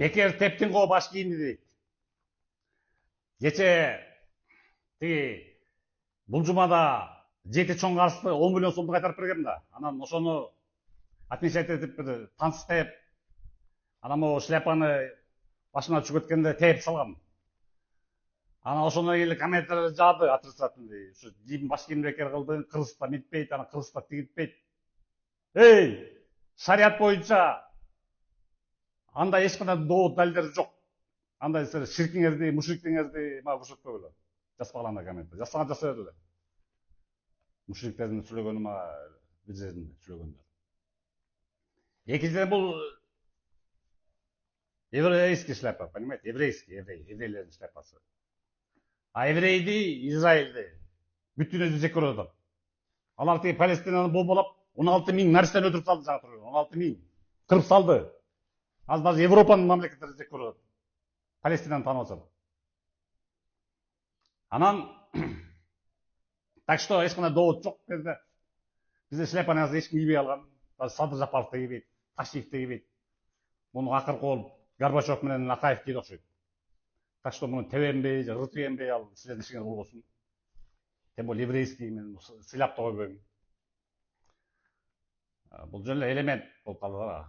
Бекер тептин го баш кийимди дейт. Кече тиги бул жумада жети чоң карызды 10 миллион сомду кайтарып бергем да. Анан ошону отмечать этип бир таныстеп, анан могу шляпаны башына түшүп кеткенде тээп салгам. Анан ошондон кийин комментарийлер жаады отрицательный. Ушу баш кийимди бекер кылдың, Кыргызста митпейт, анан Кыргызста тигилтпейт. Эй, шарият боюнча андай эч кандай довод далилдер жок. Андай силер ширкиңерди, мушриктиңерди мага көрсөтпөгүлө. Жазбагыла андай коммент. Жазсаңар жаза берди эле. Мушриктердин сүйлөгөнү мага бир жеринде сүйлөгөндөр. Экинчиден бул еврейский шляпа, понимаете? Еврейлердин шляпасы. А еврейди, Израилди бүтүн өзү жек көрүп атат. Алар тиги Палестинаны бомбалап 16 миң нәрсени өлтүрүп салды жаңа турган. 16 миң кырып салды. Азыр даже Европанын мамлекеттери жек көрүп атат. Палестинаны таанып атат. Анан так что эч кандай довод жок жерде. Бизде шляпаны азыр эч ким кийбей алган. Даже Садыр Жапаров да кийбейт, Ташиев да кийбейт. Муну акыркы болуп Горбачев менен Акаев кийди окшойт. Так что муну тебенбей, ырытыбенбей ал силердин ишиңер болбосун. Тем более еврейский мен сыйлап да койбойм. Бул жөн эле элемент болуп калды.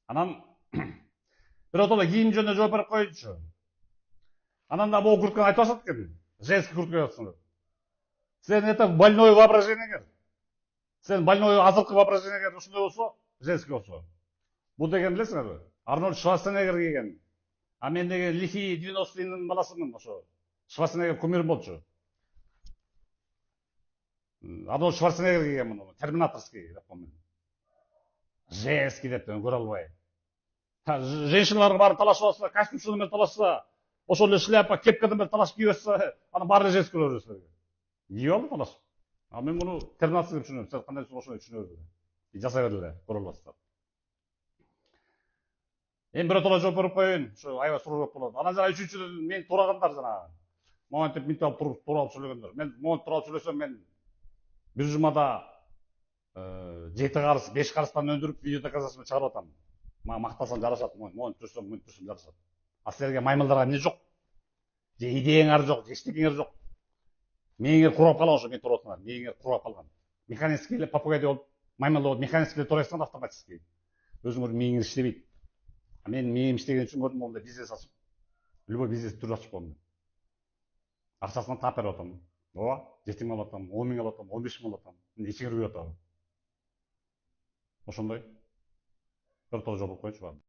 Анан бир отоло кийим жөнүндө жооп берип коеюнчу. Анан да могу куртканы айтып атат экен. Женский куртка киіп атсыңдар. Сен это больное воображениеңер. Сен больной азыркы воображениеңер ушундай болсо, женский болсо. Бул деген билесиңерби? Арнольд Шварценеггер кийген. А мен деген лихий 90-ның баласымын ошо. Шварценеггер кумирим болчу. Арнольд Шварценеггер кийген муну, терминаторский деп коем мен. Женский деп көрө албай. Женщиналар баары талашып алса, костюм менен талашса, ошол эле шляпа, кепкадан бери талашып кийип атса, анан баары эле женский боло берет силерге. Кийип алды талашып. А мен муну терминация деп түшүнөм. Силер кандай ошондой түшүнө бердиңер. Жасай бергиле, көрө аласыздар. Эми бир отоло жооп берип коеюн, ошо аябай суроо көп болот. Анан жана үчүнчүдөн мени турагандар жанагы. Моментип мынтип алып туруп алып сүйлөгөндөр. Мен момент туруп сүйлөсөм, мен бир жумада 7 карыс, 5 карыстан өндүрүп видео доказательство чыгарып атам. Мага мактасам жарашат, момент турсам жарашат. А силерге маймылдарга эмне жок? Же идеяңар жок, же эчтекеңер жок. Мээңер курап калган ошо мен туруп атсаңар, мээңер курап калган. Механический эле попугай болуп, маймыл болуп, механический эле турасыңар автоматический. Өзүңөр мээңер иштебейт. А мен мээм иштеген үчүн көрдүм, мондай бизнес ачып, любой бизнес түрү ачып коем. Акчасынан таап берип атам. Ооба, 7 миң алып атам, 10 миң алып атам, 15 миң алып атам. Ичиңер күйүп атабы. Ошондой. Бір топ жолып коюнчу бар.